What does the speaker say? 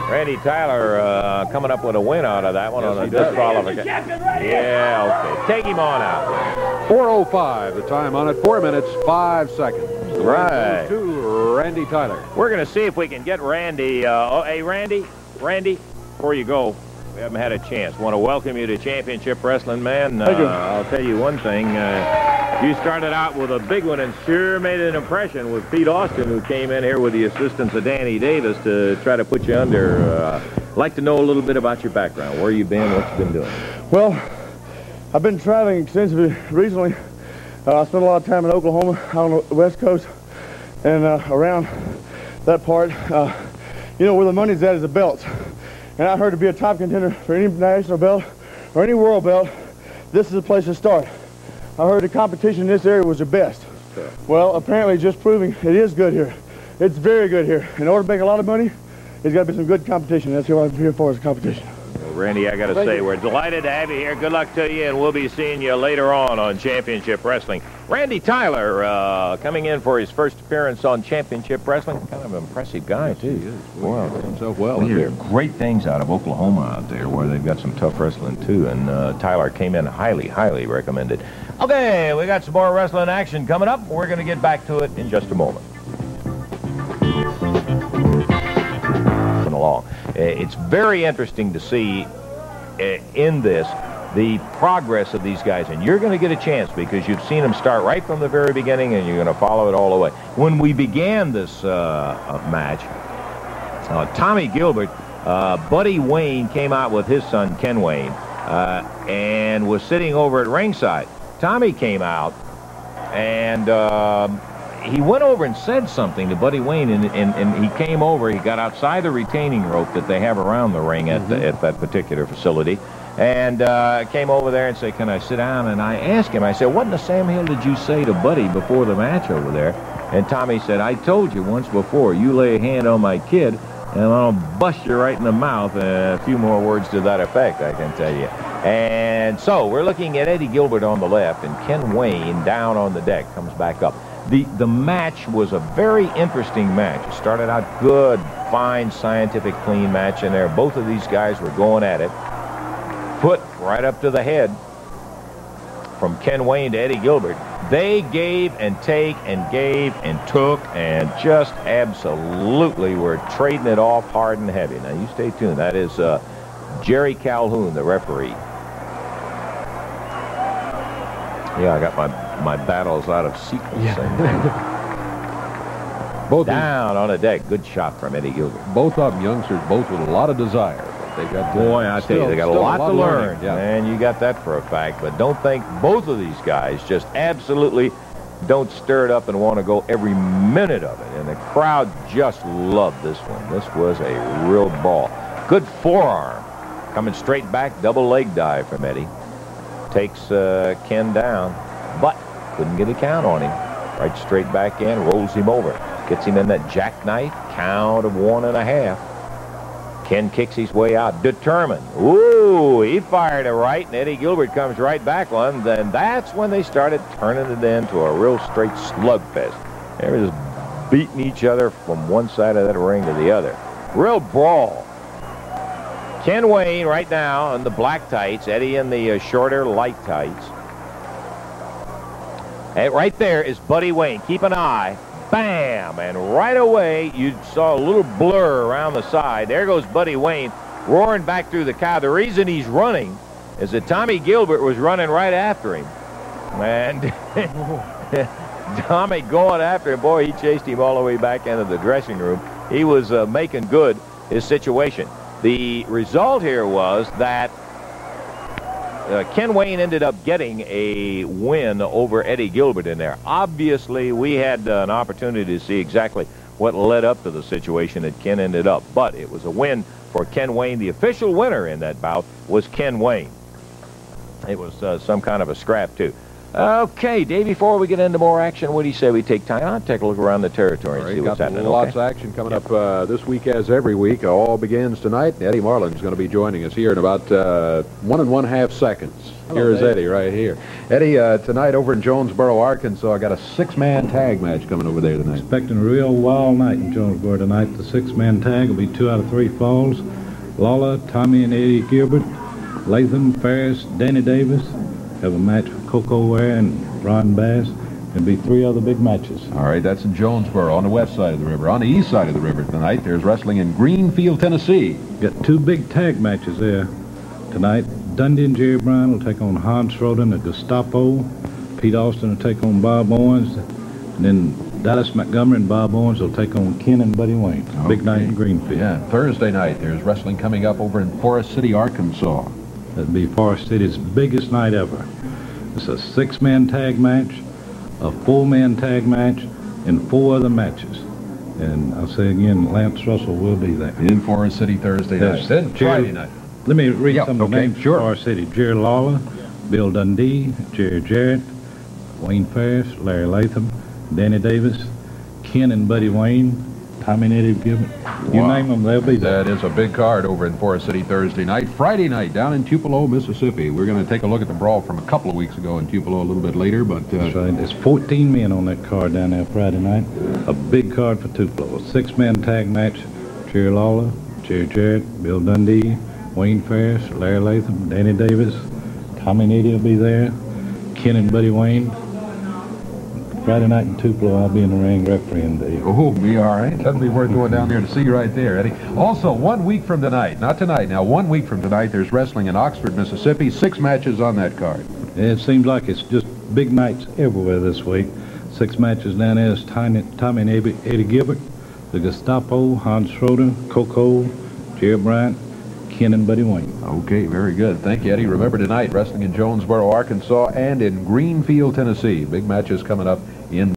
Randy Tyler coming up with a win out of that one on a disqualification. Yeah, okay. Take him on out. 4:05, the time on it. 4 minutes, 5 seconds. Right. To Randy Tyler. We're going to see if we can get Randy. Hey, Randy, before you go, we haven't had a chance. Want to welcome you to Championship Wrestling, man. I'll tell you one thing. You started out with a big one and sure made an impression with Pete Austin, who came in here with the assistance of Danny Davis to try to put you under. I'd like to know a little bit about your background. Where you been, what you been doing? Well, I've been traveling extensively recently. I spent a lot of time in Oklahoma, out on the West Coast, and around that part. You know, where the money's at is the belts. And I heard to be a top contender for any national belt or any world belt, this is the place to start. I heard the competition in this area was the best. Well, apparently just proving it is good here. It's very good here. In order to make a lot of money, there's got to be some good competition. That's what I'm here for, is competition. Well, Randy, I got to say, we're delighted to have you here. Good luck to you, and we'll be seeing you later on Championship Wrestling. Randy Tyler coming in for his first appearance on Championship Wrestling. Kind of an impressive guy, too. He is. Wow. Himself well. We hear great things out of Oklahoma out there, where they've got some tough wrestling, too. And Tyler came in highly, highly recommended. Okay, we got some more wrestling action coming up. We're going to get back to it in just a moment. Along. It's very interesting to see in this the progress of these guys, and you're going to get a chance because you've seen them start right from the very beginning, and you're going to follow it all the way. When we began this match, Tommy Gilbert, Buddy Wayne came out with his son Ken Wayne and was sitting over at ringside. Tommy came out and he went over and said something to Buddy Wayne, and he came over. He got outside the retaining rope that they have around the ring at that particular facility, and came over there and said, "Can I sit down?" And I asked him, I said, "What in the Sam Hill did you say to Buddy before the match over there?" And Tommy said, "I told you once before, you lay a hand on my kid, and I'll bust you right in the mouth." A few more words to that effect, I can tell you. And so we're looking at Eddie Gilbert on the left, and Ken Wayne down on the deck, comes back up. The match was a very interesting match. It started out good, fine, scientific, clean match in there. Both of these guys were going at it. Put right up to the head from Ken Wayne to Eddie Gilbert. They gave and take and gave and took and just absolutely were trading it off hard and heavy. Now, you stay tuned. That is Jerry Calhoun, the referee. Yeah, I got my battles out of sequence. Yeah. Both down on the deck. Good shot from Eddie Gilbert. Both of them youngsters, both with a lot of desire. But they've got boy, I tell you, they got a lot to learn. Yeah. And you got that for a fact. But don't think both of these guys just absolutely don't stir it up and want to go every minute of it. And the crowd just loved this one. This was a real ball. Good forearm. Coming straight back, double leg dive from Eddie. Takes Ken down, but couldn't get a count on him. Right straight back in, rolls him over. Gets him in that jackknife, count of 1.5. Ken kicks his way out, determined. Ooh, he fired a right, and Eddie Gilbert comes right back one. Then that's when they started turning it into a real straight slugfest. They were just beating each other from one side of that ring to the other. Real brawl. Ken Wayne right now in the black tights, Eddie in the shorter light tights. And right there is Buddy Wayne. Keep an eye. Bam! And right away, you saw a little blur around the side. There goes Buddy Wayne roaring back through the crowd. The reason he's running is that Tommy Gilbert was running right after him. And Tommy going after him. Boy, he chased him all the way back into the dressing room. He was making good his situation. The result here was that Ken Wayne ended up getting a win over Eddie Gilbert in there. Obviously, we had an opportunity to see exactly what led up to the situation that Ken ended up. But it was a win for Ken Wayne. The official winner in that bout was Ken Wayne. It was some kind of a scrap, too. Okay, Dave, before we get into more action, what do you say we take time out, take a look around the territory and see what's happening? Lots of action coming up this week as every week. All begins tonight. Eddie Marlin's going to be joining us here in about 1 1/2 seconds. Here's Eddie right here. Eddie, tonight over in Jonesboro, Arkansas, I got a 6-man tag match coming over there tonight. Expecting a real wild night in Jonesboro tonight. The 6-man tag will be 2 out of 3 falls. Lawler, Tommy and Eddie Gilbert, Latham, Ferris, Danny Davis have a match with Coco Ware and Ron Bass. There'll be 3 other big matches. All right, that's in Jonesboro on the west side of the river. On the east side of the river tonight, there's wrestling in Greenfield, Tennessee. Got 2 big tag matches there tonight. Dundee and Jerry Brown will take on Hans Schroeder and the Gestapo. Pete Austin will take on Bob Owens. And then Dallas Montgomery and Bob Owens will take on Ken and Buddy Wayne. Okay. Big night in Greenfield. Yeah, Thursday night, there's wrestling coming up over in Forest City, Arkansas. That'll be Forest City's biggest night ever. It's a 6-man tag match, a 4-man tag match, and 4 other matches. And I'll say again, Lance Russell will be there. In Forest City Thursday night. Yes. Then Friday night. Let me read some of the names sure. for Forest City. Jerry Lawler, Bill Dundee, Jerry Jarrett, Wayne Ferris, Larry Latham, Danny Davis, Ken and Buddy Wayne, Tommy and Eddie Gilbert. You name them, they'll be there. That is a big card over in Forest City Thursday night. Friday night down in Tupelo, Mississippi. We're going to take a look at the brawl from a couple of weeks ago in Tupelo a little bit later, but That's right. There's 14 men on that card down there Friday night. A big card for Tupelo. A 6-man tag match. Jerry Lawler, Jerry Jarrett, Bill Dundee, Wayne Ferris, Larry Latham, Danny Davis, Tommy and Eddie will be there. Ken and Buddy Wayne. Friday night in Tupelo, I'll be in the ring refereeing Dave. oh, be all right. That'll be worth going down there to see you right there, Eddie. Also, 1 week from tonight, not tonight, now 1 week from tonight, there's wrestling in Oxford, Mississippi. 6 matches on that card. It seems like it's just big nights everywhere this week. 6 matches down there is Tommy and Eddie Gilbert, the Gestapo, Hans Schroeder, Coco, Jerry Bryant, Ken and Buddy Wayne. Okay, very good. Thank you, Eddie. Remember tonight, wrestling in Jonesboro, Arkansas, and in Greenfield, Tennessee. Big matches coming up in